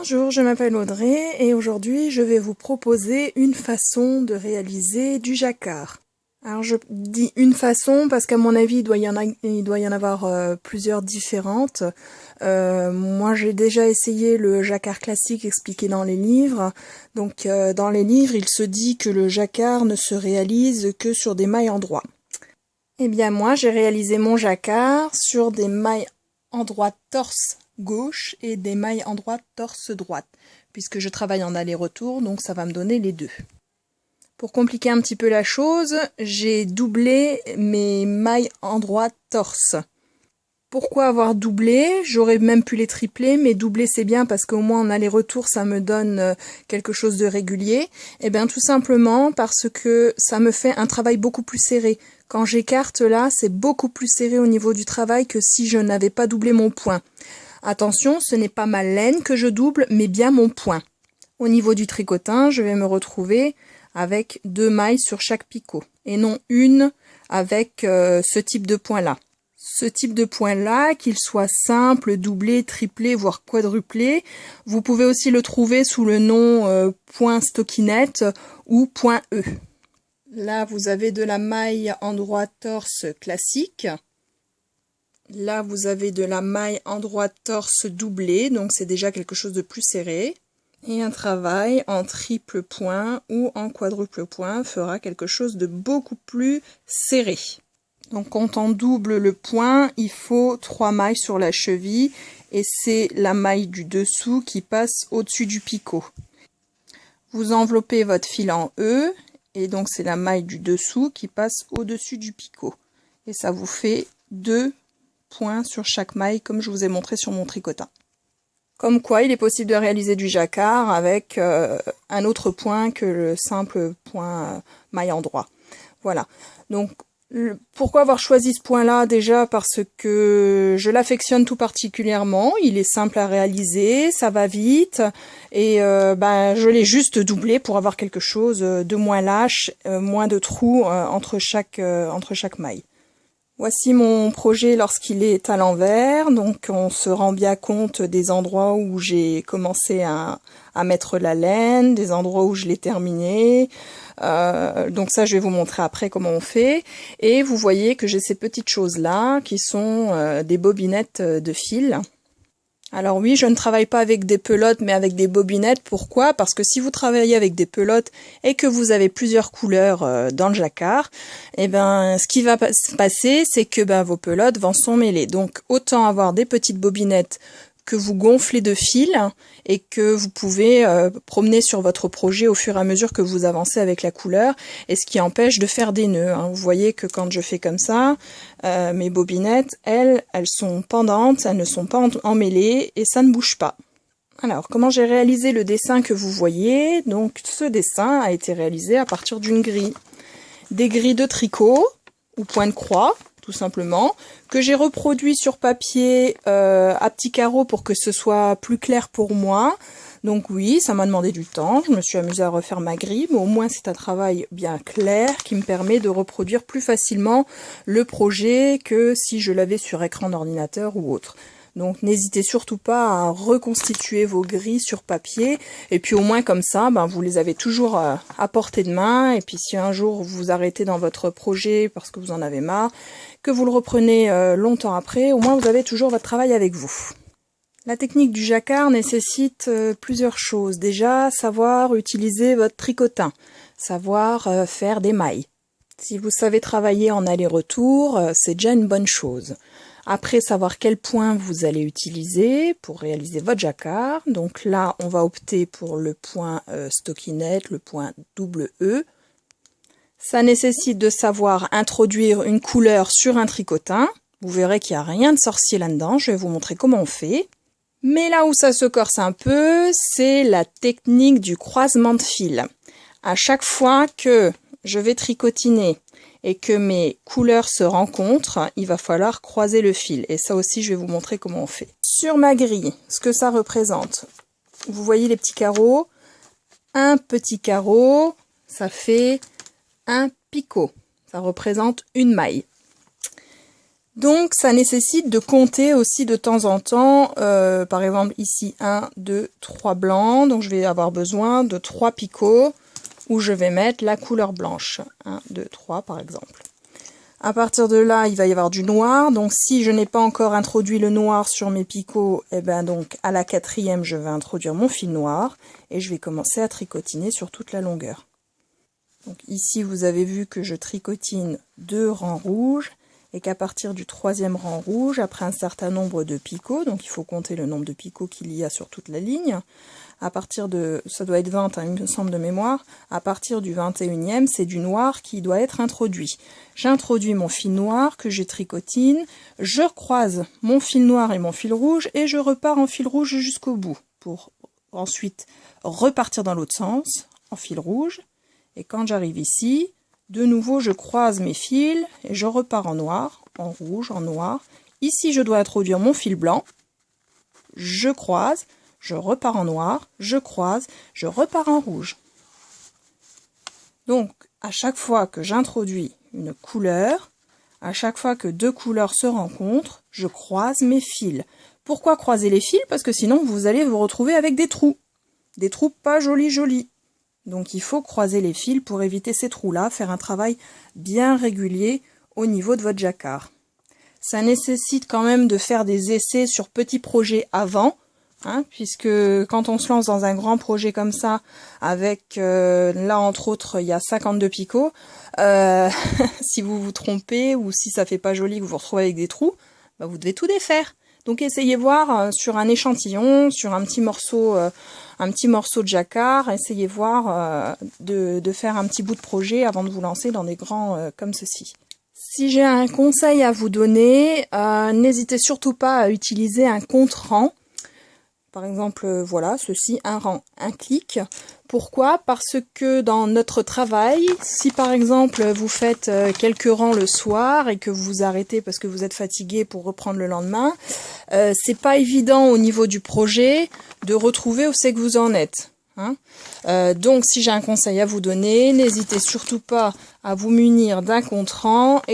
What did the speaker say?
Bonjour, je m'appelle Audrey et aujourd'hui je vais vous proposer une façon de réaliser du jacquard. Alors je dis une façon parce qu'à mon avis il doit y en avoir plusieurs différentes. Moi j'ai déjà essayé le jacquard classique expliqué dans les livres. Donc dans les livres il se dit que le jacquard ne se réalise que sur des mailles endroits. Eh bien moi j'ai réalisé mon jacquard sur des mailles endroit torse gauche et des mailles endroit torse droite, puisque je travaille en aller-retour, donc ça va me donner les deux. Pour compliquer un petit peu la chose, j'ai doublé mes mailles endroit torse. Pourquoi avoir doublé? J'aurais même pu les tripler, mais doubler c'est bien parce qu'au moins en aller-retour ça me donne quelque chose de régulier. Eh bien tout simplement parce que ça me fait un travail beaucoup plus serré. Quand j'écarte là, c'est beaucoup plus serré au niveau du travail que si je n'avais pas doublé mon point. Attention, ce n'est pas ma laine que je double, mais bien mon point. Au niveau du tricotin, je vais me retrouver avec 2 mailles sur chaque picot, et non une avec ce type de point-là. Ce type de point-là, qu'il soit simple, doublé, triplé, voire quadruplé, vous pouvez aussi le trouver sous le nom point stockinette ou point E. Là, vous avez de la maille endroit torse classique. Là, vous avez de la maille endroit torse doublée, donc c'est déjà quelque chose de plus serré. Et un travail en triple point ou en quadruple point fera quelque chose de beaucoup plus serré. Donc quand on double le point, il faut 3 mailles sur la cheville et c'est la maille du dessous qui passe au-dessus du picot. Vous enveloppez votre fil en E et donc c'est la maille du dessous qui passe au-dessus du picot. Et ça vous fait 2 points sur chaque maille comme je vous ai montré sur mon tricotin. Comme quoi il est possible de réaliser du jacquard avec un autre point que le simple point maille endroit. Voilà. Donc pourquoi avoir choisi ce point-là? Déjà parce que je l'affectionne tout particulièrement, il est simple à réaliser, ça va vite, et je l'ai juste doublé pour avoir quelque chose de moins lâche, moins de trous entre chaque maille. Voici mon projet lorsqu'il est à l'envers, donc on se rend bien compte des endroits où j'ai commencé à mettre la laine, des endroits où je l'ai terminé, donc ça je vais vous montrer après comment on fait, et vous voyez que j'ai ces petites choses là qui sont des bobinettes de fil. Alors oui, je ne travaille pas avec des pelotes, mais avec des bobinettes. Pourquoi? Parce que si vous travaillez avec des pelotes et que vous avez plusieurs couleurs dans le jacquard, eh ben, ce qui va se passer, c'est que vos pelotes vont s'emmêler. Donc, autant avoir des petites bobinettes que vous gonflez de fil et que vous pouvez promener sur votre projet au fur et à mesure que vous avancez avec la couleur, et ce qui empêche de faire des nœuds. Vous voyez que quand je fais comme ça, mes bobinettes, elles sont pendantes, elles ne sont pas emmêlées et ça ne bouge pas. Alors, comment j'ai réalisé le dessin que vous voyez? Donc, ce dessin a été réalisé à partir d'une grille. Des grilles de tricot ou point de croix, tout simplement, que j'ai reproduit sur papier à petits carreaux pour que ce soit plus clair pour moi. Donc oui, ça m'a demandé du temps, je me suis amusée à refaire ma grille, mais au moins c'est un travail bien clair qui me permet de reproduire plus facilement le projet que si je l'avais sur écran d'ordinateur ou autre. Donc n'hésitez surtout pas à reconstituer vos grilles sur papier, et puis au moins comme ça, vous les avez toujours à portée de main, et puis si un jour vous vous arrêtez dans votre projet parce que vous en avez marre, que vous le reprenez longtemps après, au moins vous avez toujours votre travail avec vous. La technique du jacquard nécessite plusieurs choses. Déjà, savoir utiliser votre tricotin, savoir faire des mailles. Si vous savez travailler en aller-retour, c'est déjà une bonne chose. Après, savoir quel point vous allez utiliser pour réaliser votre jacquard. Donc là, on va opter pour le point stockinette, le point double E. Ça nécessite de savoir introduire une couleur sur un tricotin. Vous verrez qu'il n'y a rien de sorcier là-dedans. Je vais vous montrer comment on fait. Mais là où ça se corse un peu, c'est la technique du croisement de fil. À chaque fois que je vais tricotiner et que mes couleurs se rencontrent, il va falloir croiser le fil. Et ça aussi, je vais vous montrer comment on fait. Sur ma grille, ce que ça représente, vous voyez les petits carreaux. Un petit carreau, ça fait un picot. Ça représente une maille. Donc ça nécessite de compter aussi de temps en temps, par exemple ici 1, 2, 3 blancs, donc je vais avoir besoin de 3 picots où je vais mettre la couleur blanche, 1, 2, 3 par exemple. À partir de là, il va y avoir du noir, donc si je n'ai pas encore introduit le noir sur mes picots, et bien donc à la 4e, je vais introduire mon fil noir et je vais commencer à tricotiner sur toute la longueur. Donc ici, vous avez vu que je tricotine 2 rangs rouges et qu'à partir du 3e rang rouge, après un certain nombre de picots, donc il faut compter le nombre de picots qu'il y a sur toute la ligne, à partir de, ça doit être 20, hein, il me semble de mémoire, à partir du 21e, c'est du noir qui doit être introduit. J'introduis mon fil noir que je tricotine, je croise mon fil noir et mon fil rouge et je repars en fil rouge jusqu'au bout, pour ensuite repartir dans l'autre sens, en fil rouge, et quand j'arrive ici, de nouveau, je croise mes fils et je repars en noir, en rouge, en noir. Ici, je dois introduire mon fil blanc. Je croise, je repars en noir, je croise, je repars en rouge. Donc, à chaque fois que j'introduis une couleur, à chaque fois que 2 couleurs se rencontrent, je croise mes fils. Pourquoi croiser les fils? Parce que sinon, vous allez vous retrouver avec des trous. Des trous pas jolis. Donc il faut croiser les fils pour éviter ces trous-là, faire un travail bien régulier au niveau de votre jacquard. Ça nécessite quand même de faire des essais sur petits projets avant, hein, puisque quand on se lance dans un grand projet comme ça, avec là entre autres il y a 52 picots, si vous vous trompez ou si ça fait pas joli que vous vous retrouvez avec des trous, bah vous devez tout défaire. Donc essayez voir sur un échantillon, sur un petit morceau de jacquard, essayez voir de faire un petit bout de projet avant de vous lancer dans des grands comme ceci. Si j'ai un conseil à vous donner, n'hésitez surtout pas à utiliser un compte-rang. Par exemple, voilà, ceci, un rang, un clic. Pourquoi? Parce que dans notre travail, si par exemple vous faites quelques rangs le soir et que vous vous arrêtez parce que vous êtes fatigué pour reprendre le lendemain, c'est pas évident au niveau du projet de retrouver où c'est que vous en êtes. Hein. Donc si j'ai un conseil à vous donner, n'hésitez surtout pas à vous munir d'un compte-rang et